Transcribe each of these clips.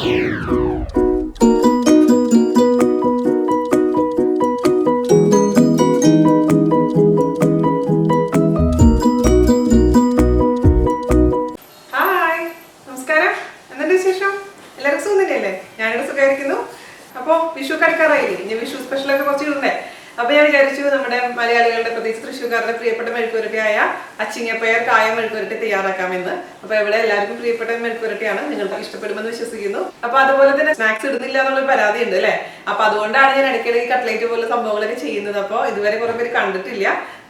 Vishu kadai, Vishu special Malayaliകളുടെ പ്രത്യേകിച്ച് തൃശ്ശൂർക്കാരുടെ പ്രിയപ്പെട്ട മെഴുക്കുവരട്ടിയായ അച്ചിങ്ങപ്പയർ കായ മെഴുക്കുവരട്ടി തയ്യാറാക്കാമെന്ന്. അപ്പോൾ ഇവിടെ എല്ലാവർക്കും പ്രിയപ്പെട്ട മെഴുക്കുവരട്ടിയാണ്, നിങ്ങൾക്ക് ഇഷ്ടപ്പെടുമെന്ന് വിശ്വസിക്കുന്നു. അപ്പോൾ അതുപോലെ തന്നെ സ്നാക്സ് ഇടുന്നില്ല എന്നുള്ളൊരു പരാതി ഉണ്ട് അല്ലേ? അപ്പോൾ അതുകൊണ്ടാണ് ഞാൻ ഇടയ്ക്കിടയ്ക്ക് കട്ട്ലേറ്റ് പോലെ സംഭവങ്ങളൊക്കെ ചെയ്യുന്നത്. അപ്പോൾ ഇതുവരെ കുറെ പേര് കണ്ടിട്ടില്ല.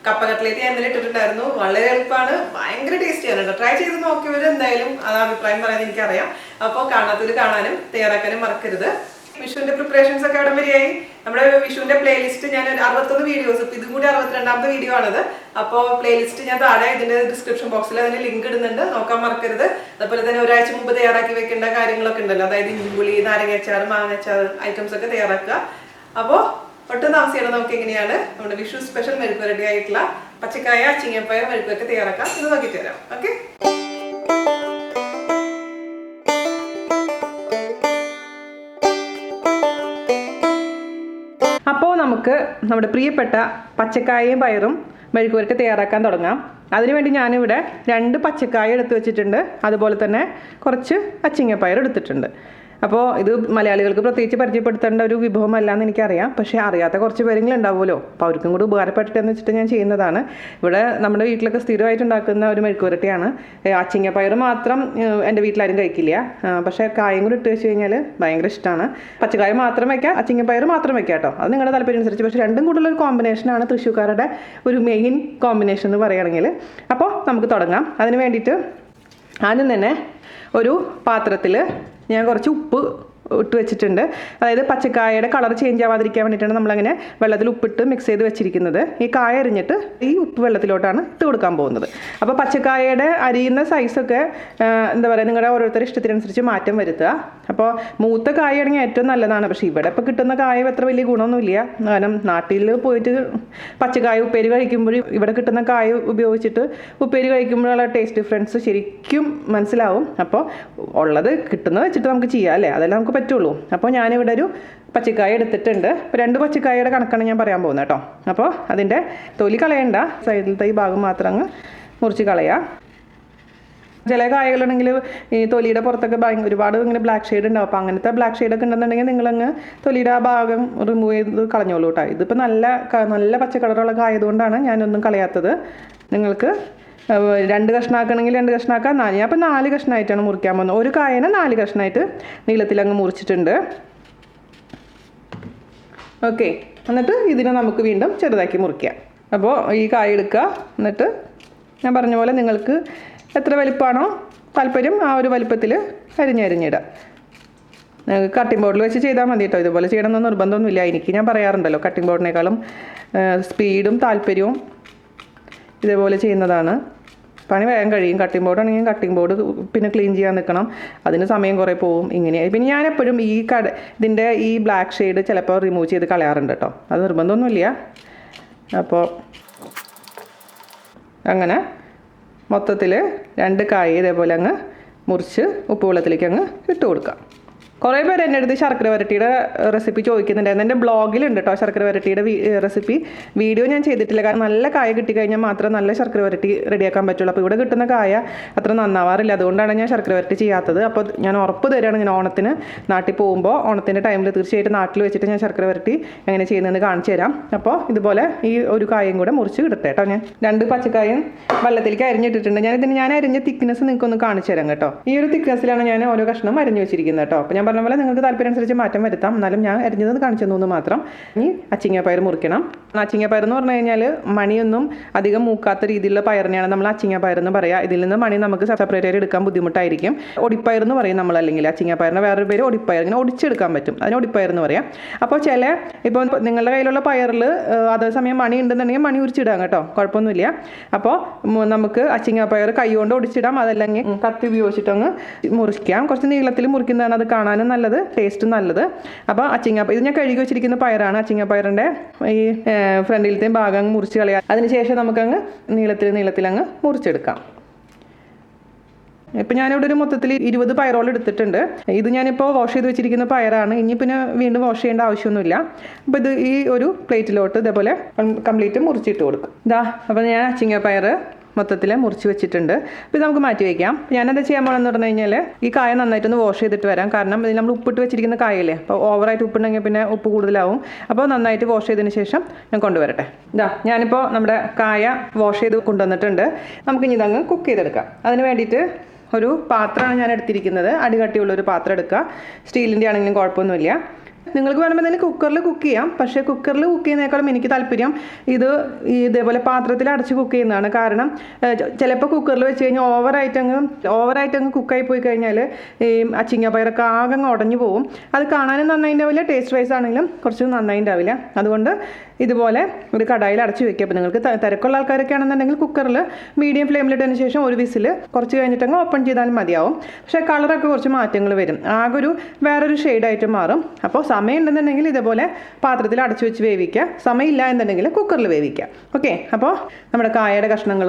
കപ്പ കട്ട്ലേറ്റ് ഞാൻ ഇന്നലെ ഇട്ടിട്ടുണ്ടായിരുന്നു. വളരെ എളുപ്പമാണ്, ഭയങ്കര ടേസ്റ്റിയാണ് കേട്ടോ. ട്രൈ ചെയ്ത് നോക്കിയവർ എന്തായാലും അത് അഭിപ്രായം പറയാൻ എനിക്കറിയാം. അപ്പോൾ കാണാത്തവർ കാണാനും തയ്യാറാക്കാനും മറക്കരുത്. വിഷുവിന്റെ പ്രിപ്പറേഷൻസ് ഒക്കെ അവിടെ വരെയായി. നമ്മുടെ വിഷുവിന്റെ പ്ലേലിസ്റ്റ് ഞാൻ 61 വീഡിയോസ്, ഇതും കൂടി 62ാമത്തെ വീഡിയോ ആണത്. അപ്പോൾ പ്ലേലിസ്റ്റ് ഞാൻ താഴെ ഇതിന്റെ ഡിസ്ക്രിപ്ഷൻ ബോക്സിൽ അതിന് ലിങ്ക് ഇടുന്നുണ്ട്, നോക്കാൻ മറക്കരുത്. അതുപോലെ തന്നെ ഒരാഴ്ച മുമ്പ് തയ്യാറാക്കി വെക്കേണ്ട കാര്യങ്ങളൊക്കെ ഉണ്ടല്ലോ, അതായത് ഇഞ്ചിപ്പുളി, നാരങ്ങാച്ചാർ, മാങ്ങാച്ചാർ ഐറ്റംസ് ഒക്കെ തയ്യാറാക്കുക. അപ്പോൾ ഒട്ടും താമസിയാണ് നമുക്ക് എങ്ങനെയാണ് നമ്മുടെ വിഷു സ്പെഷ്യൽ മെഴുക്കുവരട്ടി ആയിട്ടുള്ള പച്ചക്കായ അച്ചിങ്ങപ്പയർ മെഴുക്കൊക്കെ തയ്യാറാക്കാം എന്ന് നോക്കിയിട്ട് വരാം. ഓക്കെ, അപ്പോൾ നമുക്ക് നമ്മുടെ പ്രിയപ്പെട്ട പച്ചക്കായയും പയറും മെഴുക്കുവരട്ടി തയ്യാറാക്കാൻ തുടങ്ങാം. അതിനുവേണ്ടി ഞാനിവിടെ 2 പച്ചക്കായ എടുത്ത് വെച്ചിട്ടുണ്ട്, അതുപോലെ തന്നെ കുറച്ച് അച്ചിങ്ങപ്പയർ എടുത്തിട്ടുണ്ട്. അപ്പോൾ ഇത് മലയാളികൾക്ക് പ്രത്യേകിച്ച് പരിചയപ്പെടുത്തേണ്ട ഒരു വിഭവമല്ല എന്ന് എനിക്കറിയാം, പക്ഷേ അറിയാത്ത കുറച്ച് പേരെങ്കിലും ഉണ്ടാവുമല്ലോ, അപ്പോൾ അവർക്കും കൂടി ഉപകാരപ്പെട്ടിട്ടെന്ന് വെച്ചിട്ട് ഞാൻ ചെയ്യുന്നതാണ്. ഇവിടെ നമ്മുടെ വീട്ടിലൊക്കെ സ്ഥിരമായിട്ട് ഉണ്ടാക്കുന്ന ഒരു മെഴുക്കുവരട്ടിയാണ്. അച്ചിങ്ങപ്പയർ മാത്രം എൻ്റെ വീട്ടിലാരും കഴിക്കില്ല, പക്ഷേ കായും കൂടി ഇട്ട് വെച്ച് കഴിഞ്ഞാൽ ഭയങ്കര ഇഷ്ടമാണ്. പച്ചക്കായ മാത്രം വയ്ക്കാം, അച്ചിങ്ങപ്പയർ മാത്രം വയ്ക്കാം കേട്ടോ, അത് നിങ്ങളുടെ താല്പര്യം അനുസരിച്ച്. പക്ഷേ രണ്ടും കൂടുതലൊരു കോമ്പിനേഷനാണ് തൃശ്ശൂർക്കാരുടെ ഒരു മെയിൻ കോമ്പിനേഷൻ എന്ന് പറയുകയാണെങ്കിൽ. അപ്പോൾ നമുക്ക് തുടങ്ങാം. അതിന് വേണ്ടിയിട്ട് ആദ്യം തന്നെ ഒരു പാത്രത്തിൽ ഞാൻ കുറച്ച് ഉപ്പ് ഇട്ട് വെച്ചിട്ടുണ്ട്. അതായത് പച്ചക്കായയുടെ കളർ ചേഞ്ച് ആവാതിരിക്കാൻ വേണ്ടിയിട്ടാണ് നമ്മളങ്ങനെ വെള്ളത്തിൽ ഉപ്പിട്ട് മിക്സ് ചെയ്ത് വെച്ചിരിക്കുന്നത്. ഈ കായ അരിഞ്ഞിട്ട് ഈ ഉപ്പ് വെള്ളത്തിലോട്ടാണ് ഇട്ട് കൊടുക്കാൻ പോകുന്നത്. അപ്പോൾ പച്ചക്കായയുടെ അരിയുന്ന സൈസൊക്കെ എന്താ പറയുക, നിങ്ങളുടെ ഓരോരുത്തരുടെ ഇഷ്ടത്തിനനുസരിച്ച് മാറ്റം വരുത്തുക. അപ്പോൾ മൂത്ത കായാണെങ്കിൽ ഏറ്റവും നല്ലതാണ്, പക്ഷേ ഇവിടെ ഇപ്പോൾ കിട്ടുന്ന കായ അത്ര വലിയ ഗുണമൊന്നുമില്ല. കാരണം നാട്ടിൽ പോയിട്ട് പച്ചക്കായ ഉപ്പേരി കഴിക്കുമ്പോൾ ഇവിടെ കിട്ടുന്ന കായ ഉപയോഗിച്ചിട്ട് ഉപ്പേരി കഴിക്കുമ്പോഴുള്ള ടേസ്റ്റ് ഡിഫറൻസ് ശരിക്കും മനസ്സിലാവും. അപ്പോൾ ഉള്ളത് കിട്ടുന്നത് വെച്ചിട്ട് നമുക്ക് ചെയ്യാം അല്ലേ, അതെല്ലാം നമുക്ക് പറ്റുള്ളൂ. അപ്പോൾ ഞാനിവിടെ ഒരു പച്ചക്കായ എടുത്തിട്ടുണ്ട്. 2 പച്ചക്കായയുടെ കണക്കാണ് ഞാൻ പറയാൻ പോകുന്നത് കേട്ടോ. അപ്പോൾ അതിൻ്റെ തൊലി കളയണ്ട, സൈഡിലത്തെ ഈ ഭാഗം മാത്രം അങ്ങ് മുറിച്ച് കളയാം. ചില കായകളുണ്ടെങ്കിൽ ഈ തൊലിയുടെ പുറത്തൊക്കെ ഒരുപാട് ഇങ്ങനെ ബ്ലാക്ക് ഷെയ്ഡ് ഉണ്ടാവും. അപ്പോൾ അങ്ങനത്തെ ബ്ലാക്ക് ഷെയ്ഡൊക്കെ ഉണ്ടെന്നുണ്ടെങ്കിൽ നിങ്ങളങ്ങ് തൊലിയുടെ ആ ഭാഗം റിമൂവ് ചെയ്ത് കളഞ്ഞോളൂ കേട്ടോ. ഇതിപ്പോൾ നല്ല പച്ച കളറുള്ള കായതുകൊണ്ടാണ് ഞാനൊന്നും കളയാത്തത്. നിങ്ങൾക്ക് 2 കഷ്ണമാക്കണമെങ്കിൽ 2 കഷ്ണമാക്കാം. ഞാൻ അപ്പോൾ 4 കഷ്ണമായിട്ടാണ് മുറിക്കാൻ പോകുന്നത്. ഒരു കായനെ 4 കഷ്ണമായിട്ട് നീളത്തിലങ്ങ് മുറിച്ചിട്ടുണ്ട്. ഓക്കെ, എന്നിട്ട് ഇതിനെ നമുക്ക് വീണ്ടും ചെറുതാക്കി മുറിക്കാം. അപ്പോൾ ഈ കായ എടുക്കുക, എന്നിട്ട് ഞാൻ പറഞ്ഞ പോലെ നിങ്ങൾക്ക് എത്ര വലിപ്പമാണോ താല്പര്യം ആ ഒരു വലിപ്പത്തിൽ അരിഞ്ഞിടുക. നിങ്ങൾക്ക് കട്ടിംഗ് ബോർഡിൽ വെച്ച് ചെയ്താൽ മതി കേട്ടോ. ഇതുപോലെ ചെയ്യണമെന്ന് നിർബന്ധമൊന്നുമില്ല. ഞാൻ പറയാറുണ്ടല്ലോ, കട്ടിംഗ് ബോർഡിനേക്കാളും സ്പീഡും താല്പര്യവും ഇതേപോലെ ചെയ്യുന്നതാണ്. പണി വേഗം കഴിയും. കട്ടിംഗ് ബോർഡ് ആണെങ്കിൽ കട്ടിംഗ് ബോർഡ് പിന്നെ ക്ലീൻ ചെയ്യാൻ നിൽക്കണം, അതിന് സമയം കുറേ പോവും. ഇങ്ങനെയായി പിന്നെ ഞാനെപ്പോഴും ഇതിൻ്റെ ഈ ബ്ലാക്ക് ഷെയ്ഡ് ചിലപ്പോൾ റിമൂവ് ചെയ്ത് കളയാറുണ്ട് കേട്ടോ, അത് നിർബന്ധമൊന്നുമില്ല. അപ്പോൾ അങ്ങനെ മൊത്തത്തിൽ 2 കായ ഇതേപോലെ അങ്ങ് മുറിച്ച് ഉപ്പ് വെള്ളത്തിലേക്ക് അങ്ങ് ഇട്ട് കൊടുക്കാം. കുറേ പേര് എൻ്റെ അടുത്ത് ശർക്കര വരട്ടിയുടെ റെസിപ്പി ചോദിക്കുന്നുണ്ടായിരുന്നു. എൻ്റെ ബ്ലോഗിലുണ്ട് കേട്ടോ ശർക്കര വരട്ടിയുടെ റെസിപ്പി. വീഡിയോ ഞാൻ ചെയ്തിട്ടില്ല, കാരണം നല്ല കായ കിട്ടിക്കഴിഞ്ഞാൽ മാത്രം നല്ല ശർക്കര വരട്ടി റെഡിയാക്കാൻ പറ്റുള്ളൂ. അപ്പോൾ ഇവിടെ കിട്ടുന്ന കായ അത്ര നന്നാവാറില്ല, അതുകൊണ്ടാണ് ഞാൻ ശർക്കര വരട്ടി ചെയ്യാത്തത്. അപ്പോൾ ഞാൻ ഉറപ്പ് തരാണ്, ഞാൻ ഓണത്തിന് നാട്ടിൽ പോകുമ്പോൾ ഓണത്തിൻ്റെ ടൈമിൽ തീർച്ചയായിട്ടും നാട്ടിൽ വെച്ചിട്ട് ഞാൻ ശർക്കര വരട്ടി എങ്ങനെ ചെയ്യുന്നതെന്ന് കാണിച്ചു തരാം. അപ്പോൾ ഇതുപോലെ ഈ ഒരു കായും കൂടെ മുറിച്ച് ഇടട്ടെ കേട്ടോ. ഞാൻ 2 പച്ചക്കായും വെള്ളത്തിലേക്ക് അരിഞ്ഞിട്ടിട്ടുണ്ട്. ഞാൻ അരിഞ്ഞ തിക്നെസ് നിങ്ങൾക്കൊന്ന് കാണിച്ചു തരാം കേട്ടോ. ഈ ഒരു തിക്നെസ്സിലാണ് ഞാൻ ഓരോ കഷ്ണം അരിഞ്ഞു വെച്ചിരിക്കുന്നത് കേട്ടോ. അപ്പോൾ ഞാൻ പറഞ്ഞ പോലെ നിങ്ങൾക്ക് താല്പര്യം അനുസരിച്ച് മാറ്റം വരുത്താം, എന്നാലും ഞാൻ അരിഞ്ഞത് കാണിച്ചു തന്നു മാത്രം. ഇനി അച്ചിങ്ങപ്പയർ മുറിക്കണം. അച്ചിങ്ങപ്പയർ എന്ന് പറഞ്ഞു കഴിഞ്ഞാൽ മണിയൊന്നും അധികം മൂക്കാത്ത രീതിയിലുള്ള പയറിനെയാണ് നമ്മൾ അച്ചിങ്ങപ്പയർ എന്ന് പറയുക. ഇതിൽ നിന്ന് മണി നമുക്ക് സെപ്പറേറ്റ് ആയിട്ട് എടുക്കാൻ ബുദ്ധിമുട്ടായിരിക്കും. ഒടിപ്പയർ എന്ന് പറയും നമ്മൾ, അല്ലെങ്കിൽ അച്ചിങ്ങപ്പയറിൻ്റെ വേറൊരു പേര് ഒടിപ്പയർ. ഇങ്ങനെ ഒടിച്ചെടുക്കാൻ പറ്റും, അതിന് ഒടിപ്പയർ എന്ന് പറയാം. അപ്പോൾ ഇപ്പോൾ നിങ്ങളുടെ കയ്യിലുള്ള പയറിൽ അതേസമയം മണി ഉണ്ടെന്നുണ്ടെങ്കിൽ മണി ഉരിച്ചിടാം കേട്ടോ, കുഴപ്പമൊന്നുമില്ല. അപ്പോൾ നമുക്ക് അച്ചിങ്ങപ്പയർ കൈ കൊണ്ട് ഒടിച്ചിടാം, അതല്ലെങ്കിൽ കത്തി ഉപയോഗിച്ചിട്ടങ്ങ് മുറിക്കാം. കുറച്ച് നീളത്തിൽ മുറിക്കുന്നതാണ് അത് കാണാനും നല്ലത്, ടേസ്റ്റും നല്ലത്. അപ്പോൾ ഇത് ഞാൻ കഴുകി വെച്ചിരിക്കുന്ന പയറാണ്. അച്ചിങ്ങപ്പയറിൻ്റെ ഈ ഫ്രണ്ടിലത്തെയും ഭാഗം അങ്ങ് മുറിച്ച് കളയാം. അതിനുശേഷം നമുക്കങ്ങ് നീളത്തിൽ അങ്ങ് മുറിച്ചെടുക്കാം. ഇപ്പം ഞാനിവിടെ ഒരു മൊത്തത്തിൽ 20 പയറോളം എടുത്തിട്ടുണ്ട്. ഇത് ഞാനിപ്പോൾ വാഷ് ചെയ്ത് വെച്ചിരിക്കുന്ന പയറാണ്. ഇനി പിന്നെ വീണ്ടും വാഷ് ചെയ്യേണ്ട ആവശ്യമൊന്നുമില്ല. അപ്പോൾ ഇത് ഈ ഒരു പ്ലേറ്റിലോട്ട് ഇതേപോലെ കംപ്ലീറ്റ് മുറിച്ചിട്ട് കൊടുക്കും. അപ്പോൾ ഞാൻ അച്ചിങ്ങപ്പയർ മൊത്തത്തിൽ മുറിച്ച് വെച്ചിട്ടുണ്ട്. അപ്പോൾ ഇത് നമുക്ക് മാറ്റി വയ്ക്കാം. ഞാനെന്താ ചെയ്യാൻ പോകണമെന്ന് പറഞ്ഞു കഴിഞ്ഞാൽ ഈ കായ നന്നായിട്ടൊന്ന് വാഷ് ചെയ്തിട്ട് വരാം. കാരണം ഇത് നമ്മൾ ഉപ്പിട്ട് വെച്ചിരിക്കുന്ന കായല്ലേ, അപ്പോൾ ഓവറായിട്ട് ഉപ്പുണ്ടെങ്കിൽ പിന്നെ ഉപ്പ് കൂടുതലാവും. അപ്പോൾ നന്നായിട്ട് വാഷ് ചെയ്തതിന് ശേഷം ഞാൻ കൊണ്ടുവരട്ടെ. ഞാനിപ്പോൾ നമ്മുടെ കായ വാഷ് ചെയ്ത് കൊണ്ടുവന്നിട്ടുണ്ട്. നമുക്കിനി ഇതങ്ങ് കുക്ക് ചെയ്തെടുക്കാം. അതിന് വേണ്ടിയിട്ട് ഒരു പാത്രമാണ് ഞാൻ എടുത്തിരിക്കുന്നത്. അടികട്ടിയുള്ളൊരു പാത്രം എടുക്കുക. സ്റ്റീലിൻ്റെ ആണെങ്കിലും കുഴപ്പമൊന്നുമില്ല. നിങ്ങൾക്ക് വേണമെങ്കിൽ തന്നെ കുക്കറിൽ കുക്ക് ചെയ്യാം. പക്ഷേ കുക്കറിൽ കുക്ക് ചെയ്യുന്നതിനേക്കാളും എനിക്ക് താല്പര്യം ഇതേപോലെ പാത്രത്തിൽ അടച്ച് കുക്ക് ചെയ്യുന്നതാണ്. കാരണം ചിലപ്പോൾ കുക്കറിൽ വെച്ച് കഴിഞ്ഞാൽ ഓവറായിട്ടങ്ങ് കുക്കായി പോയി കഴിഞ്ഞാൽ ഈ അച്ചിങ്ങപ്പയറൊക്കെ ആകെ ഉടഞ്ഞു പോകും. അത് കാണാനും നന്നായി ഉണ്ടാവില്ല, ടേസ്റ്റ് വൈസ് ആണെങ്കിലും കുറച്ച് നന്നായി ഉണ്ടാവില്ല. അതുകൊണ്ട് ഇതുപോലെ ഒരു കടായിൽ അടച്ച് വെക്കുക. അപ്പോൾ നിങ്ങൾക്ക് തിരക്കുള്ള ആൾക്കാരൊക്കെ ആണെന്നുണ്ടെങ്കിൽ കുക്കറിൽ മീഡിയം ഫ്ലെയിമിലിട്ടതിന് ശേഷം ഒരു വിസിൽ കുറച്ച് കഴിഞ്ഞിട്ടങ്ങ് ഓപ്പൺ ചെയ്താലും മതിയാവും. പക്ഷേ കളറൊക്കെ കുറച്ച് മാറ്റങ്ങൾ വരും. ആകെ വേറൊരു ഷെയ്ഡായിട്ട് മാറും. അപ്പോൾ സമയം ഉണ്ടെന്നുണ്ടെങ്കിൽ ഇതേപോലെ പാത്രത്തിൽ അടച്ചു വെച്ച് വേവിക്കുക. സമയമില്ല എന്നുണ്ടെങ്കിൽ കുക്കറിൽ വേവിക്കുക. ഓക്കെ, അപ്പോൾ നമ്മുടെ കായയുടെ കഷ്ണങ്ങൾ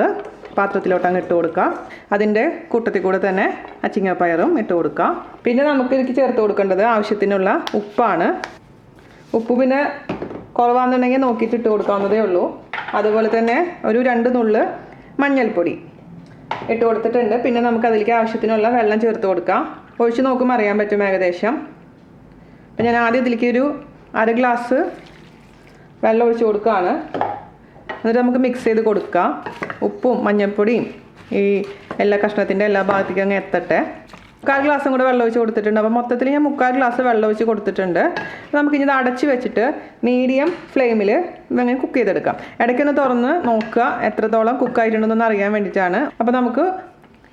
പാത്രത്തിലോട്ട് അങ്ങ് ഇട്ട് കൊടുക്കുക. അതിൻ്റെ കൂട്ടത്തിൽ കൂടെ തന്നെ അച്ചിങ്ങപ്പയറും ഇട്ട് കൊടുക്കുക. പിന്നെ നമുക്ക് ഇതിലേക്ക് ചേർത്ത് കൊടുക്കേണ്ടത് ആവശ്യത്തിനുള്ള ഉപ്പാണ്. ഉപ്പ് പിന്നെ കുറവാണെന്നുണ്ടെങ്കിൽ നോക്കിയിട്ട് ഇട്ട് കൊടുക്കാവുന്നതേ ഉള്ളൂ. അതുപോലെ തന്നെ ഒരു 2 നുള്ള് മഞ്ഞൾപ്പൊടി ഇട്ട് കൊടുത്തിട്ടുണ്ട്. പിന്നെ നമുക്ക് അതിലേക്ക് ആവശ്യത്തിനുള്ള വെള്ളം ചേർത്ത് കൊടുക്കാം. ഒഴിച്ച് നോക്കുമ്പോൾ അറിയാൻ പറ്റും ഏകദേശം. അപ്പം ഞാൻ ആദ്യം ഇതിലേക്ക് ഒരു 1/2 ഗ്ലാസ് വെള്ളം ഒഴിച്ച് കൊടുക്കുകയാണ്. എന്നിട്ട് നമുക്ക് മിക്സ് ചെയ്ത് കൊടുക്കാം. ഉപ്പും മഞ്ഞൾപ്പൊടിയും ഈ എല്ലാ കഷ്ണത്തിൻ്റെ എല്ലാ ഭാഗത്തേക്കും അങ്ങ് എത്തട്ടെ. 1/4 ഗ്ലാസും കൂടെ വെള്ളം ഒഴിച്ച് കൊടുത്തിട്ടുണ്ട്. അപ്പോൾ മൊത്തത്തിൽ ഞാൻ 3/4 ഗ്ലാസ് വെള്ളം ഒഴിച്ച് കൊടുത്തിട്ടുണ്ട്. നമുക്കിനി ഇത് അടച്ച് വെച്ചിട്ട് മീഡിയം ഫ്ലെയിമിൽ അങ്ങനെ കുക്ക് ചെയ്തെടുക്കാം. ഇടയ്ക്കൊന്ന് തുറന്ന് നോക്കുക എത്രത്തോളം കുക്കായിട്ടുണ്ടെന്നൊന്ന് അറിയാൻ വേണ്ടിയിട്ടാണ്. അപ്പോൾ നമുക്ക്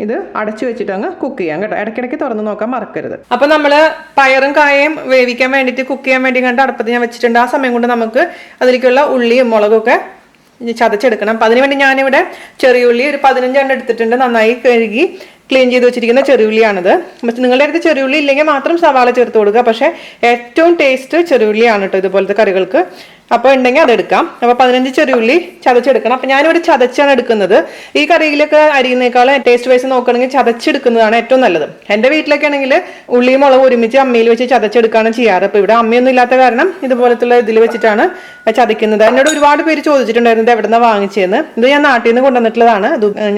ഇത് അടച്ചു വെച്ചിട്ട് അങ്ങ് കുക്ക് ചെയ്യാം കേട്ടോ. ഇടയ്ക്കിടയ്ക്ക് തുറന്ന് നോക്കാൻ മറക്കരുത്. അപ്പോൾ നമ്മൾ പയറും കായയും വേവിക്കാൻ വേണ്ടിയിട്ട് കുക്ക് ചെയ്യാൻ വേണ്ടി കണ്ട് അടുപ്പത്ത് ഞാൻ വെച്ചിട്ടുണ്ട്. ആ സമയം കൊണ്ട് നമുക്ക് അതിലേക്കുള്ള ഉള്ളിയും മുളകൊക്കെ ചതച്ചെടുക്കണം. അപ്പം അതിനുവേണ്ടി ഞാനിവിടെ ചെറിയ ഉള്ളി ഒരു 15 എണ്ണം എടുത്തിട്ടുണ്ട്. നന്നായി കഴുകി ക്ലീൻ ചെയ്ത് വെച്ചിരിക്കുന്ന ചെറിയുള്ളിയാണിത്. പക്ഷെ നിങ്ങളുടെ അടുത്ത് ചെറിയുള്ളി ഇല്ലെങ്കിൽ മാത്രം സവാള ചേർത്ത് കൊടുക്കുക. പക്ഷേ ഏറ്റവും ടേസ്റ്റ് ചെറിയുള്ളിയാണ് കേട്ടോ ഇതുപോലത്തെ കറികൾക്ക്. അപ്പോൾ ഉണ്ടെങ്കിൽ അതെടുക്കാം. അപ്പോൾ 15 ചെറിയുള്ളി ചതച്ചെടുക്കണം. അപ്പം ഞാനിവിടെ ചതച്ചാണ് എടുക്കുന്നത്. ഈ കറിയിലൊക്കെ അരിയുന്നേക്കാളും ടേസ്റ്റ് വൈസ് നോക്കുകയാണെങ്കിൽ ചതച്ചെടുക്കുന്നതാണ് ഏറ്റവും നല്ലത്. എൻ്റെ വീട്ടിലൊക്കെ ആണെങ്കിൽ ഉള്ളിയും മുളകും ഒരുമിച്ച് അമ്മയിൽ വെച്ച് ചതച്ചെടുക്കുകയാണ് ചെയ്യാറ്. അപ്പോൾ ഇവിടെ അമ്മയൊന്നും ഇല്ലാത്ത കാരണം ഇതുപോലത്തുള്ള ഇതിൽ വെച്ചിട്ടാണ് ചതയ്ക്കുന്നത്. എന്നോട് ഒരുപാട് പേര് ചോദിച്ചിട്ടുണ്ടായിരുന്നു എവിടെ നിന്നാണ് വാങ്ങിച്ചതെന്ന്. ഇത് ഞാൻ നാട്ടിൽ നിന്ന് കൊണ്ടുവന്നിട്ടുള്ളതാണ്.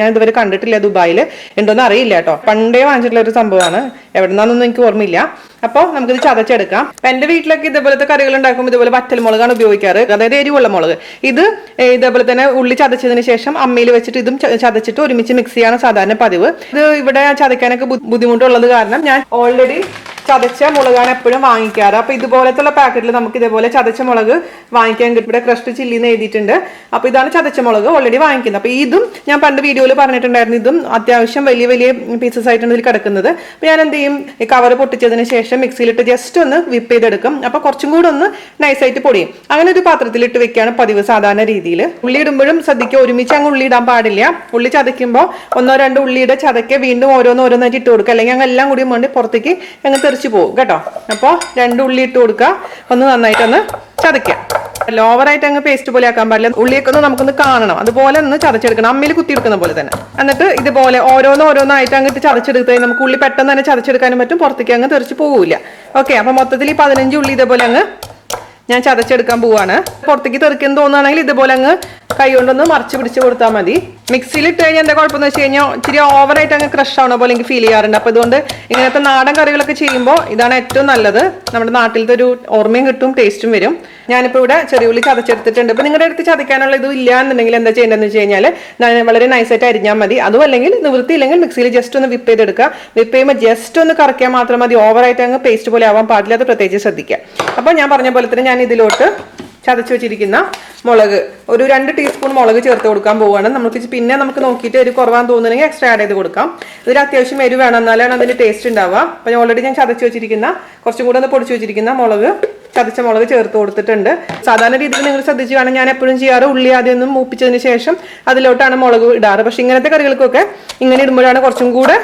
ഞാൻ ഇതുവരെ കണ്ടിട്ടില്ല ദുബായിൽ. ഉണ്ടോന്ന് അറിയില്ല കേട്ടോ. പണ്ടേ വാങ്ങിച്ചിട്ടുള്ള ഒരു സംഭവമാണ്. എവിടെ നിന്നാന്നൊന്നും എനിക്ക് ഓർമ്മയില്ല. അപ്പോൾ നമുക്കിത് ചതച്ചെടുക്കാം. അപ്പം എൻ്റെ വീട്ടിലൊക്കെ ഇതേപോലത്തെ കറികൾ ഉണ്ടാക്കുമ്പോൾ ഇതുപോലെ വറ്റൽമുളകാണ് ഉപയോഗിക്കാറ്, അതായത് എരിവുള്ള മുളക്. ഇത് ഇതേപോലെ തന്നെ ഉള്ളി ചതച്ചതിന് ശേഷം അമ്മയിൽ വെച്ചിട്ട് ഇതും ചതച്ചിട്ട് ഒരുമിച്ച് മിക്സ് ചെയ്യാണ് സാധാരണ പതിവ്. ഇത് ഇവിടെ ചതയ്ക്കാനൊക്കെ ബുദ്ധിമുട്ടുള്ളത് കാരണം ഞാൻ ഓൾറെഡി ചതച്ച മുളകാണ് എപ്പോഴും വാങ്ങിക്കാറ്. അപ്പോൾ ഇതുപോലത്തുള്ള പാക്കറ്റിൽ നമുക്ക് ഇതേപോലെ ചതച്ച മുളക് വാങ്ങിക്കാൻ കിട്ടും. ഇവിടെ ക്രഷ്ഡ് ചില്ലി എന്ന് എഴുതിയിട്ടുണ്ട്. അപ്പോൾ ഇതാണ് ചതച്ച മുളക് ഓൾറെഡി വാങ്ങിക്കുന്നത്. അപ്പോൾ ഇതും ഞാൻ പണ്ട് വീഡിയോയിൽ പറഞ്ഞിട്ടുണ്ടായിരുന്നു. ഇതും അത്യാവശ്യം വലിയ വലിയ പീസസ് ആയിട്ടാണ് ഇതിൽ കിടക്കുന്നത്. അപ്പോൾ ഞാൻ എന്ത് ചെയ്യും, ഈ കവർ പൊട്ടിച്ചതിന് ശേഷം മിക്സിയിലിട്ട് ജസ്റ്റ് ഒന്ന് വിപ്പ് ചെയ്തെടുക്കും. അപ്പോൾ കുറച്ചും കൂടെ ഒന്ന് നൈസായിട്ട് പൊടിയും. അങ്ങനെ ഒരു പാത്രത്തിലിട്ട് വെക്കുകയാണ് പതിവ് സാധാരണ രീതിയിൽ. ഉള്ളി ഇടുമ്പോഴും ശ്രദ്ധിക്കുക, ഒരുമിച്ച് അങ്ങ് ഉള്ളി ഇടാൻ പാടില്ല. ഉള്ളി ചതയ്ക്കുമ്പോൾ 1-2 ഉള്ളിയുടെ ചതയ്ക്ക് വീണ്ടും ഓരോന്നായിട്ട് ഇട്ട് കൊടുക്കുക. അല്ലെങ്കിൽ അങ്ങ് എല്ലാം കൂടി വേണ്ടി പുറത്തേക്ക് അങ്ങ് തെറിച്ച് പോകും കേട്ടോ. അപ്പോൾ 2 ഉള്ളി ഇട്ട് കൊടുക്കുക. ഒന്ന് നന്നായിട്ടൊന്ന് ചതയ്ക്കുക. ഓവറായിട്ട് അങ്ങ് പേസ്റ്റ് പോലെ ആക്കാൻ പാടില്ല. ഉള്ളിയൊക്കെ ഒന്ന് നമുക്കൊന്ന് കാണണം. അതുപോലെ ഒന്ന് ചതച്ചെടുക്കണം, അമ്മയിൽ കുത്തിയെടുക്കുന്ന പോലെ തന്നെ. എന്നിട്ട് ഇതുപോലെ ഓരോന്നായിട്ട് അങ്ങോട്ട് ചതച്ചെടുത്ത് നമുക്ക് ഉള്ളി പെട്ടെന്ന് തന്നെ ചതച്ചെടുക്കാനും പറ്റും, പുറത്തേക്ക് അങ്ങ് തെറിച്ച് പോവില്ല. ഓക്കെ, അപ്പം മൊത്തത്തിൽ ഈ 15 ഉള്ളി ഇതേപോലെ അങ്ങ് ഞാൻ ചതച്ചെടുക്കാൻ പോവാണ്. പുറത്തേക്ക് തെറിക്കുന്നു തോന്നുകയാണെങ്കിൽ ഇതുപോലെ അങ്ങ് കൈ കൊണ്ടൊന്ന് മറിച്ച് പിടിച്ച് കൊടുത്താൽ മതി. മിക്സിയിൽ ഇട്ട് കഴിഞ്ഞാൽ എന്താ കുഴപ്പമെന്ന് വെച്ച് കഴിഞ്ഞാൽ ഇച്ചിരി ഓവറായിട്ട് അങ്ങ് ക്രഷ് ആവണ പോലെ എനിക്ക് ഫീൽ ചെയ്യാറുണ്ട്. അപ്പോൾ ഇതുകൊണ്ട് ഇങ്ങനത്തെ നാടൻ കറികളൊക്കെ ചെയ്യുമ്പോൾ ഇതാണ് ഏറ്റവും നല്ലത്. നമ്മുടെ നാട്ടിലത്തെ ഒരു ഓർമ്മയും കിട്ടും, ടേസ്റ്റും വരും. ഞാനിപ്പോൾ ഇവിടെ ചെറിയ ഉള്ളി ചതച്ചെടുത്തിട്ടുണ്ട്. ഇപ്പോൾ നിങ്ങളുടെ അടുത്ത് ചതയ്ക്കാനുള്ള ഇത് ഇല്ല എന്നുണ്ടെങ്കിൽ എന്താ ചെയ്യേണ്ടതെന്ന് വെച്ച് കഴിഞ്ഞാൽ വളരെ നൈസായിട്ട് അരിഞ്ഞാൽ മതി. അതും അല്ലെങ്കിൽ നിവൃത്തിയില്ലെങ്കിൽ മിക്സിയിൽ ജസ്റ്റ് ഒന്ന് വിപ്പ് ചെയ്തെടുക്കുക. വിപ്പ് ചെയ്യുമ്പോൾ ജസ്റ്റ് ഒന്ന് കറക്കിയാൽ മാത്രം മതി. ഓവറായിട്ട് അങ്ങ് പേസ്റ്റ് പോലെ ആവാൻ പാടില്ല. അത് പ്രത്യേകിച്ച് ശ്രദ്ധിക്കുക. അപ്പോൾ ഞാൻ പറഞ്ഞ പോലെ തന്നെ ഞാൻ ഇതിലോട്ട് ചതച്ച് വെച്ചിരിക്കുന്ന മുളക് ഒരു 2 ടീസ്പൂൺ മുളക് ചേർത്ത് കൊടുക്കാൻ പോവുകയാണ്. നമുക്ക് നോക്കിയിട്ട് എരിവ് കുറവാന്ന് തോന്നുന്നെങ്കിൽ എക്സ്ട്രാ ആഡ് ചെയ്ത് കൊടുക്കാം. ഇതിൽ അത്യാവശ്യം എരിവ് വേണം, എന്നാലാണ് അതിന് ടേസ്റ്റ് ഉണ്ടാവുക. അപ്പോൾ ഓൾറെഡി ഞാൻ ചതച്ച് വെച്ചിരിക്കുന്ന കുറച്ചും കൂടെ ഒന്ന് പൊടിച്ച് വെച്ചിരിക്കുന്ന ചതച്ച മുളക് ചേർത്ത് കൊടുത്തിട്ടുണ്ട്. സാധാരണ രീതിയിൽ നിങ്ങൾ ശ്രദ്ധിച്ച് വേണം, ഞാൻ എപ്പോഴും ചെയ്യാറ് ഉള്ളി ആദ്യം ഒന്നും മൂപ്പിച്ചതിന് ശേഷം അതിലോട്ടാണ് മുളക് ഇടാറ്. പക്ഷെ ഇങ്ങനത്തെ കറികൾക്കൊക്കെ ഇങ്ങനെ ഇടുമ്പോഴാണ് കുറച്ചും കൂടെ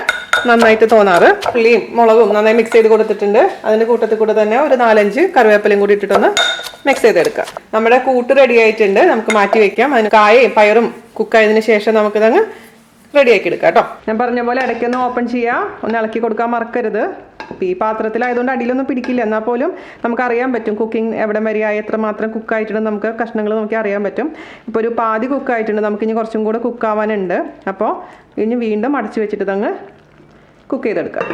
നന്നായിട്ട് തോന്നാറ്. ഉള്ളിയും മുളകും നന്നായി മിക്സ് ചെയ്ത് കൊടുത്തിട്ടുണ്ട്. അതിൻ്റെ കൂട്ടത്തിൽ കൂടെ തന്നെ ഒരു 4-5 കറിവേപ്പിലയും കൂടി ഇട്ടിട്ടൊന്ന് മിക്സ് ചെയ്തെടുക്കുക. നമ്മുടെ കൂട്ട് റെഡി ആയിട്ടുണ്ട്. നമുക്ക് മാറ്റി വെക്കാം. അതിന് കായയും പയറും കുക്കായതിനു ശേഷം നമുക്കിതങ്ങ് റെഡിയാക്കി എടുക്കാം കേട്ടോ. ഞാൻ പറഞ്ഞ പോലെ ഇടയ്ക്കൊന്ന് ഓപ്പൺ ചെയ്യുക, ഒന്ന് ഇളക്കി കൊടുക്കാൻ മറക്കരുത്. ഈ പാത്രത്തിലായതുകൊണ്ട് അടിയിലൊന്നും പിടിക്കില്ല, എന്നാൽ പോലും നമുക്കറിയാൻ പറ്റും കുക്കിംഗ് എവിടെ വരെയായി എത്രമാത്രം കുക്കായിട്ടുണ്ട് നമുക്ക് കഷ്ണങ്ങൾ നോക്കി അറിയാൻ പറ്റും. ഇപ്പോൾ ഒരു പാതി കുക്കായിട്ടുണ്ട്, നമുക്കിനി കുറച്ചും കൂടെ കുക്കാവാനുണ്ട്. അപ്പോൾ ഇനി വീണ്ടും അടച്ചു വെച്ചിട്ട് തങ്ങ് കുക്ക് ചെയ്തെടുക്കാം.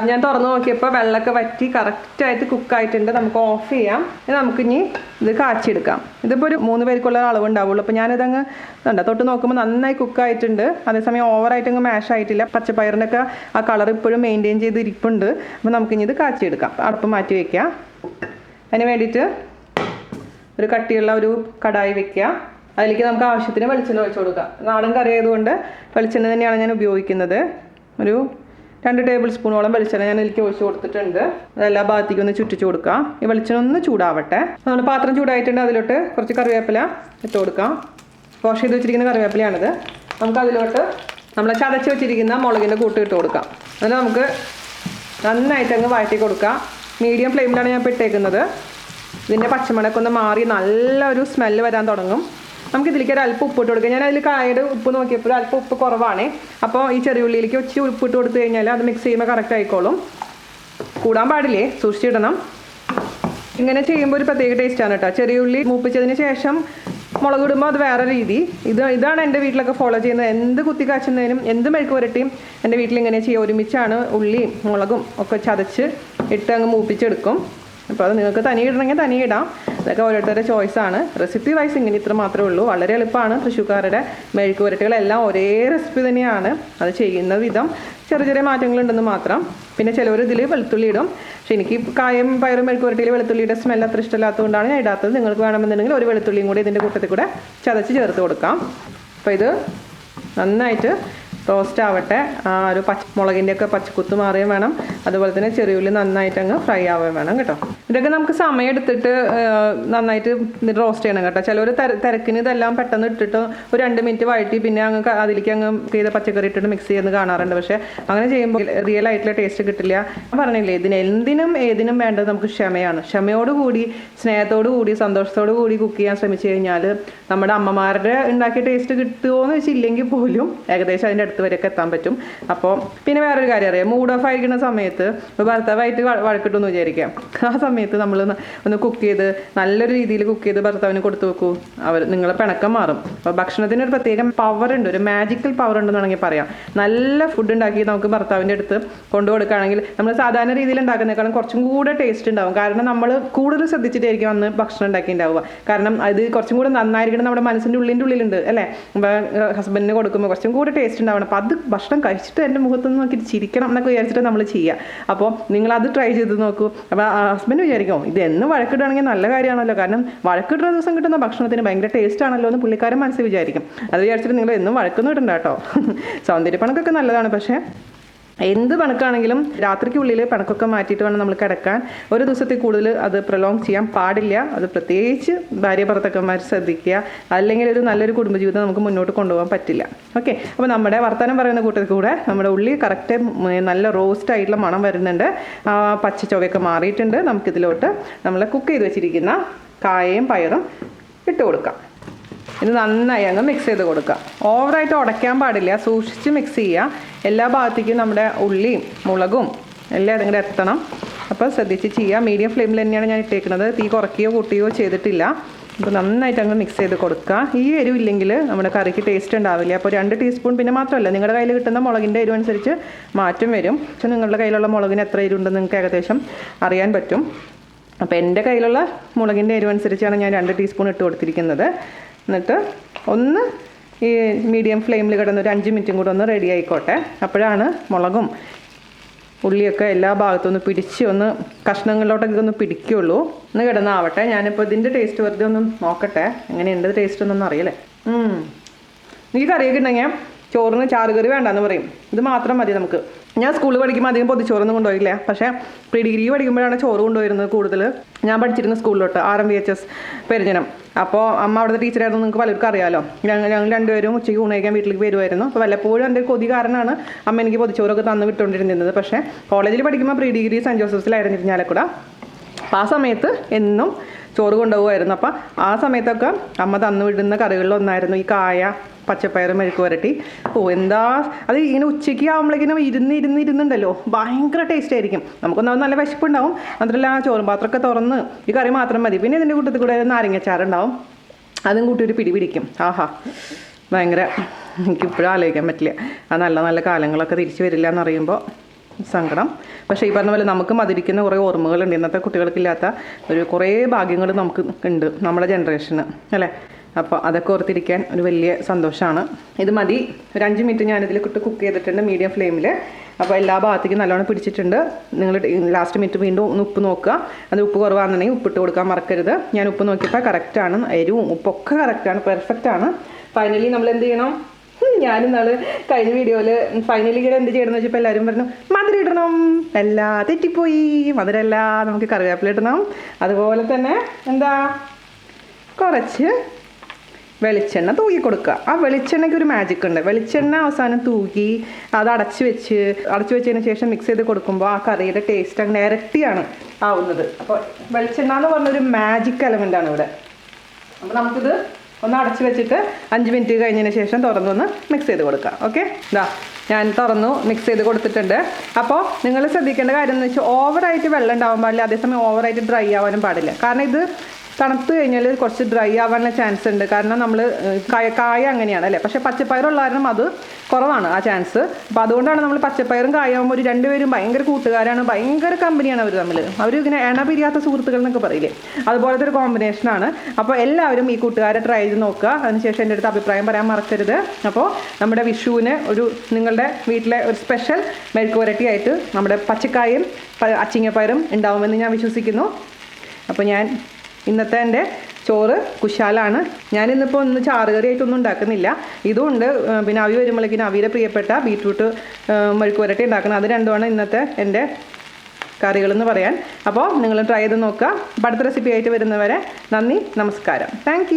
ഞാൻ തുറന്ന് നോക്കിയപ്പോൾ വെള്ളമൊക്കെ വറ്റി കറക്റ്റായിട്ട് കുക്കായിട്ടുണ്ട്. നമുക്ക് ഓഫ് ചെയ്യാം. നമുക്കിനി ഇത് കാച്ചിയെടുക്കാം. ഇതിപ്പോൾ ഒരു 3 പേർക്കുള്ള അളവ് ഉണ്ടാവുള്ളൂ. അപ്പോൾ ഞാനിതങ്ങ് തൊട്ട് നോക്കുമ്പോൾ നന്നായി കുക്കായിട്ടുണ്ട്. അതേസമയം ഓവറായിട്ട് അങ്ങ് മാഷ് ആയിട്ടില്ല. പച്ചപ്പയറിൻ്റെ ഒക്കെ ആ കളർ ഇപ്പോഴും മെയിൻറ്റെയിൻ ചെയ്ത് ഇരിപ്പുണ്ട്. അപ്പോൾ നമുക്കിനി ഇത് കാച്ചിയെടുക്കാം. അടുപ്പ് മാറ്റി വയ്ക്കാം. അതിന് വേണ്ടിയിട്ട് ഒരു കട്ടിയുള്ള ഒരു കടായി വയ്ക്കുക. അതിലേക്ക് നമുക്ക് ആവശ്യത്തിന് വെളിച്ചെണ്ണ ഒഴിച്ച് കൊടുക്കാം. നാടൻ കറി ആയതുകൊണ്ട് വെളിച്ചെണ്ണ തന്നെയാണ് ഞാൻ ഉപയോഗിക്കുന്നത്. ഒരു 2 ടേബിൾ സ്പൂണോളം വെളിച്ചെണ്ണ ഞാൻ ഇതിലേക്ക് ഒഴിച്ച് കൊടുത്തിട്ടുണ്ട്. അതെല്ലാ ഭാഗത്തേക്കും ഒന്ന് ചുറ്റിച്ച് കൊടുക്കാം. ഈ വെളിച്ചെണ്ണ ഒന്ന് ചൂടാവട്ടെ. നമ്മുടെ പാത്രം ചൂടായിട്ടുണ്ട്. അതിലോട്ട് കുറച്ച് കറിവേപ്പില ഇട്ട് കൊടുക്കാം. വാഷ് ചെയ്ത് വെച്ചിരിക്കുന്ന കറിവേപ്പിലയാണിത്. നമുക്ക് അതിലോട്ട് നമ്മൾ ചതച്ച് വെച്ചിരിക്കുന്ന മുളകിൻ്റെ കൂട്ട് ഇട്ട് കൊടുക്കാം. അതിന് നമുക്ക് നന്നായിട്ട് അങ്ങ് വഴറ്റി കൊടുക്കാം. മീഡിയം ഫ്ലെയിമിലാണ് ഞാൻ ഇപ്പോൾ ഇട്ടേക്കുന്നത്. ഇതിൻ്റെ പച്ചമണക്കൊന്ന് മാറി നല്ലൊരു സ്മെല്ല് വരാൻ തുടങ്ങും. നമുക്കിതിലേക്ക് ഒരു അല്പം ഉപ്പിട്ട് കൊടുക്കാം. ഞാൻ അതിൽ കായയുടെ ഉപ്പ് നോക്കിയപ്പോൾ അല്പം ഉപ്പ് കുറവാണ്. അപ്പോൾ ഈ ചെറിയ ഉള്ളിയിലേക്ക് ഒച്ചി ഉപ്പിട്ട് കൊടുത്തു കഴിഞ്ഞാൽ അത് മിക്സ് ചെയ്യുമ്പോൾ കറക്റ്റ് ആയിക്കോളും. കൂടാൻ പാടില്ലേ, സൂക്ഷിച്ചിടണം. ഇങ്ങനെ ചെയ്യുമ്പോൾ ഒരു പ്രത്യേക ടേസ്റ്റാണ് കേട്ടോ. ചെറിയ ഉള്ളി മൂപ്പിച്ചതിന് ശേഷം മുളക് ഇടുമ്പോൾ അത് വേറെ രീതി. ഇതാണ് എൻ്റെ വീട്ടിലൊക്കെ ഫോളോ ചെയ്യുന്നത്. എന്ത് കുത്തി കാച്ചുന്നതിനും എന്ത് മെഴുക്ക് പുരട്ടിയും എൻ്റെ വീട്ടിൽ ഇങ്ങനെ ചെയ്യുക. ഒരുമിച്ചാണ് ഉള്ളിയും മുളകും ഒക്കെ ചതച്ച് ഇട്ട് അങ്ങ് മൂപ്പിച്ചെടുക്കും. അപ്പോൾ അത് നിങ്ങൾക്ക് തനിയെ ഇടണമെങ്കിൽ തനിയെ ഇടാം. അതൊക്കെ ഓരോരുത്തരുടെ ചോയ്സാണ്. റെസിപ്പി വൈസ് ഇങ്ങനെ ഇത്ര മാത്രമേ ഉള്ളൂ. വളരെ എളുപ്പമാണ്. തൃശ്ശൂർക്കാരുടെ മെഴുക്ക് പുരട്ടികളെല്ലാം ഒരേ റെസിപ്പി തന്നെയാണ്. അത് ചെയ്യുന്ന വിധം ചെറിയ മാറ്റങ്ങളുണ്ടെന്ന് മാത്രം. പിന്നെ ചിലവർ ഇതിൽ വെളുത്തുള്ളി ഇടും. പക്ഷെ എനിക്ക് കായം പയറും മെഴുക്ക് പുരട്ടിയിൽ വെളുത്തുള്ളിയുടെ സ്മെൽ അത്ര ഇഷ്ടമില്ലാത്തതുകൊണ്ടാണ് ഞാൻ ഇടാത്തത്. നിങ്ങൾക്ക് വേണമെന്നുണ്ടെങ്കിൽ ഒരു വെളുത്തുള്ളിയും കൂടി ഇതിൻ്റെ കൂട്ടത്തിൽ കൂടെ ചതച്ച് ചേർത്ത് കൊടുക്കാം. അപ്പോൾ ഇത് നന്നായിട്ട് റോസ്റ്റ് ആവട്ടെ. ആ ഒരു മുളകിൻ്റെ ഒക്കെ പച്ചക്കുത്ത് മാറുകയും വേണം. അതുപോലെ തന്നെ ചെറിയുള്ളി നന്നായിട്ട് അങ്ങ് ഫ്രൈ ആവുകയും വേണം കേട്ടോ. ഇതൊക്കെ നമുക്ക് സമയം എടുത്തിട്ട് നന്നായിട്ട് റോസ്റ്റ് ചെയ്യണം കേട്ടോ. ചിലർ തിരക്കിന് ഇതെല്ലാം പെട്ടെന്ന് ഇട്ടിട്ട് ഒരു 2 മിനിറ്റ് വഴറ്റി പിന്നെ അങ്ങ് അതിലേക്ക് അങ്ങ് ചെയ്ത പച്ചക്കറി ഇട്ടിട്ട് മിക്സ് ചെയ്യുന്നത് കാണാറുണ്ട്. പക്ഷേ അങ്ങനെ ചെയ്യുമ്പോൾ റിയൽ ആയിട്ടുള്ള ടേസ്റ്റ് കിട്ടില്ല. പറഞ്ഞില്ലേ, ഏതിനും വേണ്ടത് നമുക്ക് ക്ഷമയാണ്. ക്ഷമയോടുകൂടി സ്നേഹത്തോടു കൂടി സന്തോഷത്തോടു കൂടി കുക്ക് ചെയ്യാൻ ശ്രമിച്ചു കഴിഞ്ഞാൽ നമ്മുടെ അമ്മമാരുടെ ഉണ്ടാക്കിയ ടേസ്റ്റ് കിട്ടുമോ എന്ന് വെച്ചില്ലെങ്കിൽ പോലും ഏകദേശം അതിൻ്റെ അടുത്ത് വരെയൊക്കെ എത്താൻ പറ്റും. അപ്പോൾ പിന്നെ വേറൊരു കാര്യം അറിയാം, മൂഡ് ഓഫ് ആയിരിക്കുന്ന സമയത്ത് ഭർത്താവായിട്ട് വഴക്കിട്ടെന്ന് വിചാരിക്കാം. ആ സമയത്ത് നമ്മൾ ഒന്ന് കുക്ക് ചെയ്ത് നല്ലൊരു രീതിയിൽ കുക്ക് ചെയ്ത് ഭർത്താവിന് കൊടുത്തു വെക്കൂ. നിങ്ങളെ പിണക്കം മാറും. അപ്പോൾ ഭക്ഷണത്തിന് ഒരു പ്രത്യേക പവർ ഉണ്ട്, ഒരു മാജിക്കൽ പവർ ഉണ്ടെന്ന് വേണമെങ്കിൽ പറയാം. നല്ല ഫുഡ് ഉണ്ടാക്കി നമുക്ക് ഭർത്താവിൻ്റെ അടുത്ത് കൊണ്ടു കൊടുക്കുകയാണെങ്കിൽ നമ്മൾ സാധാരണ രീതിയിൽ ഉണ്ടാക്കുന്നതിനേക്കാളും കുറച്ചും കൂടെ ടേസ്റ്റ് ഉണ്ടാവും. കാരണം നമ്മൾ കൂടുതൽ ശ്രദ്ധിച്ചിട്ടായിരിക്കും അന്ന് ഭക്ഷണം ഉണ്ടാക്കിയിട്ടുണ്ടാവുക. കാരണം അത് കുറച്ചും കൂടെ നന്നായിരിക്കണം നമ്മുടെ മനസ്സിൻ്റെ ഉള്ളിലുണ്ട് അല്ലേ. ഹസ്ബൻഡിന് കൊടുക്കുമ്പോൾ കുറച്ചും കൂടെ ടേസ്റ്റ് ഉണ്ടാവണം. അപ്പോൾ അത് ഭക്ഷണം കഴിച്ചിട്ട് എൻ്റെ മുഖത്തൊന്ന് നോക്കിയിട്ട് ചിരിക്കണം എന്നൊക്കെ വിചാരിച്ചിട്ട് നമ്മൾ ചെയ്യുക. അപ്പോൾ നിങ്ങളത് ട്രൈ ചെയ്ത് നോക്കൂ. അപ്പോൾ ഹസ്ബൻഡ് വിചാരിക്കും ഇത് എന്ന് വഴക്കിടുകയാണെങ്കിൽ നല്ല കാര്യമാണല്ലോ, കാരണം വഴക്കിടുന്ന ദിവസം കിട്ടുന്ന ഭക്ഷണത്തിന് ഭയങ്കര ടേസ്റ്റ് ആണല്ലോ എന്ന് പുള്ളിക്കാരൻ മനസ്സിൽ വിചാരിക്കും. അത് വിചാരിച്ചിട്ട് നിങ്ങൾ എന്നും വഴക്കൊന്നും ഇടണ്ട കേട്ടോ. സൗന്ദര്യപ്പണക്കൊക്കെ നല്ലതാണ്, പക്ഷേ എന്ത് പണക്കാണെങ്കിലും രാത്രിക്കുള്ളിൽ പണക്കൊക്കെ മാറ്റിയിട്ട് വേണം നമ്മൾ കിടക്കാൻ. ഒരു ദിവസത്തിൽ കൂടുതൽ അത് പ്രൊലോങ് ചെയ്യാൻ പാടില്ല. അത് പ്രത്യേകിച്ച് ഭാര്യ ഭർത്താക്കന്മാർ ശ്രദ്ധിക്കുക. അല്ലെങ്കിൽ ഒരു നല്ലൊരു കുടുംബജീവിതം നമുക്ക് മുന്നോട്ട് കൊണ്ടുപോകാൻ പറ്റില്ല. ഓക്കെ, അപ്പോൾ നമ്മുടെ വർത്തമാനം പറയുന്ന കൂട്ടത്തിൽ കൂടെ നമ്മുടെ ഉള്ളി കറക്റ്റ് നല്ല റോസ്റ്റ് ആയിട്ടുള്ള മണം വരുന്നുണ്ട്. പച്ച ചൊവയൊക്കെ മാറിയിട്ടുണ്ട്. നമുക്കിതിലോട്ട് നമ്മൾ കുക്ക് ചെയ്ത് വെച്ചിരിക്കുന്ന കായയും പയറും ഇട്ട് കൊടുക്കാം. ഇത് നന്നായി അങ്ങ് മിക്സ് ചെയ്ത് കൊടുക്കുക. ഓവറായിട്ട് ഉടയ്ക്കാൻ പാടില്ല, സൂക്ഷിച്ച് മിക്സ് ചെയ്യുക. എല്ലാ ഭാഗത്തേക്കും നമ്മുടെ ഉള്ളിയും മുളകും എല്ലാം അതിങ്ങനെ എത്തണം. അപ്പോൾ ശ്രദ്ധിച്ച് ചെയ്യുക. മീഡിയം ഫ്ലെയിമിൽ തന്നെയാണ് ഞാൻ ഇട്ടേക്കുന്നത്. തീ കുറയ്ക്കുകയോ കൂട്ടുകയോ ചെയ്തിട്ടില്ല. അപ്പോൾ നന്നായിട്ട് അങ്ങ് മിക്സ് ചെയ്ത് കൊടുക്കുക. ഈ എരിവില്ലെങ്കിൽ നമ്മുടെ കറിക്ക് ടേസ്റ്റ് ഉണ്ടാവില്ല. അപ്പോൾ 2 ടീസ്പൂൺ, പിന്നെ മാത്രമല്ല നിങ്ങളുടെ കയ്യിൽ കിട്ടുന്ന മുളകിൻ്റെ എരിവ് അനുസരിച്ച് മാറ്റം വരും. പക്ഷേ നിങ്ങളുടെ കയ്യിലുള്ള മുളകിന് എത്ര എരിവുണ്ടെന്ന് നിങ്ങൾക്ക് ഏകദേശം അറിയാൻ പറ്റും. അപ്പോൾ എൻ്റെ കയ്യിലുള്ള മുളകിൻ്റെ എരിവ് അനുസരിച്ചാണ് ഞാൻ 2 ടീസ്പൂൺ ഇട്ട് കൊടുത്തിരിക്കുന്നത്. എന്നിട്ട് ഒന്ന് ഈ മീഡിയം ഫ്ലെയിമിൽ കിടന്ന് ഒരു 5 മിനിറ്റും കൂടെ ഒന്ന് റെഡി ആയിക്കോട്ടെ. അപ്പോഴാണ് മുളകും ഉള്ളിയൊക്കെ എല്ലാ ഭാഗത്തും ഒന്ന് പിടിച്ച് ഒന്ന് കഷ്ണങ്ങളിലോട്ടൊക്കെ ഒന്ന് പിടിക്കുകയുള്ളൂ. ഒന്ന് കിടന്നാവട്ടെ. ഞാനിപ്പോൾ ഇതിൻ്റെ ടേസ്റ്റ് വെറുതെ ഒന്ന് നോക്കട്ടെ എങ്ങനെയുണ്ട് ടേസ്റ്റ് ഒന്നും അറിയില്ലേ. ഈ കറിയൊക്കെ ഉണ്ടെങ്കിൽ ചോറിന് ചാറുകറി വേണ്ടെന്ന് പറയും. ഇത് മാത്രം മതി നമുക്ക്. ഞാൻ സ്കൂളിൽ പഠിക്കുമ്പോൾ അധികം പൊതിച്ചോറൊന്നും കൊണ്ടുപോയില്ല. പക്ഷേ പ്രീ ഡിഗ്രി പഠിക്കുമ്പോഴാണ് ചോറ് കൊണ്ടുപോയിരുന്നത് കൂടുതൽ. ഞാൻ പഠിച്ചിരുന്ന സ്കൂളിലോട്ട് RMVHS പെരിഞ്ഞനം. അപ്പോൾ അമ്മ അവിടുത്തെ ടീച്ചറായിരുന്നു, നിങ്ങൾക്ക് പലർക്കും അറിയാമല്ലോ. ഞങ്ങൾ 2 പേരും ഉച്ചയ്ക്ക് ഊണ് കഴിക്കാൻ വീട്ടിലേക്ക് വരുമായിരുന്നു. അപ്പോൾ വല്ലപ്പോഴും എൻ്റെ കൊതി കാരണമാണ് അമ്മ എനിക്ക് പൊതിച്ചോറൊക്കെ തന്ന് വിട്ടുകൊണ്ടിരുന്നത്. പക്ഷേ കോളേജിൽ പഠിക്കുമ്പോൾ പ്രീ ഡിഗ്രി സെൻറ്റ് ജോസഫ്സിലായിരുന്നു ഇരിഞ്ഞാലക്കുട. അപ്പോൾ ആ സമയത്ത് എന്നും ചോറ് കൊണ്ടുപോകുമായിരുന്നു. അപ്പോൾ ആ സമയത്തൊക്കെ അമ്മ തന്നു വിടുന്ന കറികളിലൊന്നായിരുന്നു ഈ കായ പച്ചപ്പയർ മെഴുക്ക് പുരട്ടി. എന്താ അത് ഇങ്ങനെ ഉച്ചയ്ക്ക് ആകുമ്പോഴേക്കിനും ഇരുന്നുണ്ടല്ലോ, ഭയങ്കര ടേസ്റ്റ് ആയിരിക്കും. നമുക്കൊന്നാമത് നല്ല വിശപ്പുണ്ടാവും, മാത്രമല്ല ചോറും പാത്രമൊക്കെ തുറന്ന് ഈ കറി മാത്രം മതി. പിന്നെ ഇതിൻ്റെ കൂട്ടത്തിൽ കൂടെ നാരങ്ങച്ചാറുണ്ടാവും, അതും കൂട്ടി ഒരു പിടി പിടിക്കും. ആഹാ, ഭയങ്കര, എനിക്കിപ്പോഴും ആലോചിക്കാൻ പറ്റില്ല. ആ നല്ല നല്ല കാലങ്ങളൊക്കെ തിരിച്ചു വരില്ല എന്നറിയുമ്പോൾ സങ്കടം. പക്ഷേ ഈ പറഞ്ഞ പോലെ നമുക്ക് മധുരിക്കുന്ന കുറേ ഓർമ്മകളുണ്ട്. ഇന്നത്തെ കുട്ടികൾക്കില്ലാത്ത ഒരു കുറേ ഭാഗ്യങ്ങൾ നമുക്ക് ഉണ്ട് നമ്മുടെ ജനറേഷന്, അല്ലേ? അപ്പോൾ അതൊക്കെ ഓർത്തിരിക്കാൻ ഒരു വലിയ സന്തോഷമാണ്. ഇത് മതി, ഒരു 5 മിനിറ്റ് ഞാനിതിൽ കുക്ക് ചെയ്തിട്ടുണ്ട് മീഡിയം ഫ്ലെയിമിൽ. അപ്പോൾ എല്ലാ ഭാഗത്തേക്കും നല്ലോണം പിടിച്ചിട്ടുണ്ട്. നിങ്ങൾ ലാസ്റ്റ് മിനിറ്റ് വീണ്ടും ഒന്ന് ഉപ്പ് നോക്കുക. അത് ഉപ്പ് കുറവാണെന്നുണ്ടെങ്കിൽ ഉപ്പിട്ട് കൊടുക്കാൻ മറക്കരുത്. ഞാൻ ഉപ്പ് നോക്കിയപ്പോൾ കറക്റ്റാണ്, എരിവും ഉപ്പൊക്കെ കറക്റ്റാണ്, പെർഫെക്റ്റാണ്. ഫൈനലി നമ്മൾ എന്ത് ചെയ്യണം? ഞാനും നാളെ കഴിഞ്ഞ വീഡിയോയിൽ ഫൈനലി എന്ത് ചെയ്യണമെന്ന് വെച്ചപ്പോൾ എല്ലാവരും പറഞ്ഞു മധുരം ഇടണം. എല്ലാം തെറ്റിപ്പോയി, മധുരമല്ല, നമുക്ക് കറിവേപ്പില ഇടണം. അതുപോലെ തന്നെ എന്താ, കുറച്ച് വെളിച്ചെണ്ണ തൂക്കി കൊടുക്കുക. ആ വെളിച്ചെണ്ണയ്ക്ക് ഒരു മാജിക് ഉണ്ട്. വെളിച്ചെണ്ണ അവസാനം തൂക്കി അത് അടച്ചു വെച്ചതിന് ശേഷം മിക്സ് ചെയ്ത് കൊടുക്കുമ്പോൾ ആ കറിയുടെ ടേസ്റ്റ് അങ്ങനെ ഇരട്ടിയാണ് ആവുന്നത്. അപ്പോൾ വെളിച്ചെണ്ണ എന്ന് പറഞ്ഞൊരു മാജിക് എലമെൻ്റാണ് ഇവിടെ. അപ്പോൾ നമുക്കിത് ഒന്ന് അടച്ചു വെച്ചിട്ട് 5 മിനിറ്റ് കഴിഞ്ഞതിന് ശേഷം തുറന്നൊന്ന് മിക്സ് ചെയ്ത് കൊടുക്കാം. ഓക്കെ, ഇതാ ഞാൻ തുറന്നു മിക്സ് ചെയ്ത് കൊടുത്തിട്ടുണ്ട്. അപ്പോൾ നിങ്ങൾ ശ്രദ്ധിക്കേണ്ട കാര്യം എന്ന് വെച്ചാൽ ഓവറായിട്ട് വെള്ളം ഉണ്ടാവാൻ പാടില്ല, അതേസമയം ഓവറായിട്ട് ഡ്രൈ ആവാനും പാടില്ല. കാരണം ഇത് തണുത്ത് കഴിഞ്ഞാൽ കുറച്ച് ഡ്രൈ ആവാനുള്ള ചാൻസ് ഉണ്ട്. കാരണം നമ്മൾ കായ അങ്ങനെയാണ് അല്ലേ, പക്ഷേ പച്ചപ്പയറുള്ള കാരണം അത് കുറവാണ് ആ ചാൻസ്. അപ്പോൾ അതുകൊണ്ടാണ് നമ്മൾ പച്ചപ്പയറും കായാകുമ്പോൾ ഒരു രണ്ടുപേരും ഭയങ്കര കൂട്ടുകാരാണ്, ഭയങ്കര കമ്പനിയാണ് അവർ തമ്മിൽ. അവർ ഇങ്ങനെ എണ്ണ പിരിയാത്ത സുഹൃത്തുക്കൾ എന്നൊക്കെ പറയില്ലേ, അതുപോലത്തെ ഒരു കോമ്പിനേഷനാണ്. അപ്പോൾ എല്ലാവരും ഈ കൂട്ടുകാരെ ട്രൈ ചെയ്ത് നോക്കുക. അതിനുശേഷം എൻ്റെ അടുത്ത് അഭിപ്രായം പറയാൻ മറക്കരുത്. അപ്പോൾ നമ്മുടെ വിഷുവിന് നിങ്ങളുടെ വീട്ടിലെ ഒരു സ്പെഷ്യൽ മെഴുക്ക് പുരട്ടി ആയിട്ട് നമ്മുടെ പച്ചക്കായും അച്ചിങ്ങപ്പയറും ഉണ്ടാവുമെന്ന് ഞാൻ വിശ്വസിക്കുന്നു. അപ്പോൾ ഞാൻ ഇന്നത്തെ എൻ്റെ ചോറ് കുശാലാണ്. ഞാനിന്നിപ്പോൾ ഒന്ന് ചാറുകറിയായിട്ടൊന്നും ഉണ്ടാക്കുന്നില്ല, ഇതുമുണ്ട്. പിന്നെ അവി വരുമ്പോഴേക്കും അവിയുടെ പ്രിയപ്പെട്ട ബീറ്റ്റൂട്ട് മെഴുക്ക് പുരട്ടി ഉണ്ടാക്കണം. അത് രണ്ടുമാണ് ഇന്നത്തെ എൻ്റെ കറികളെന്ന് പറയാൻ. അപ്പോൾ നിങ്ങൾ ട്രൈ ചെയ്ത് നോക്കുക. അടുത്ത റെസിപ്പി ആയിട്ട് വരുന്നവരെ നന്ദി, നമസ്കാരം. താങ്ക്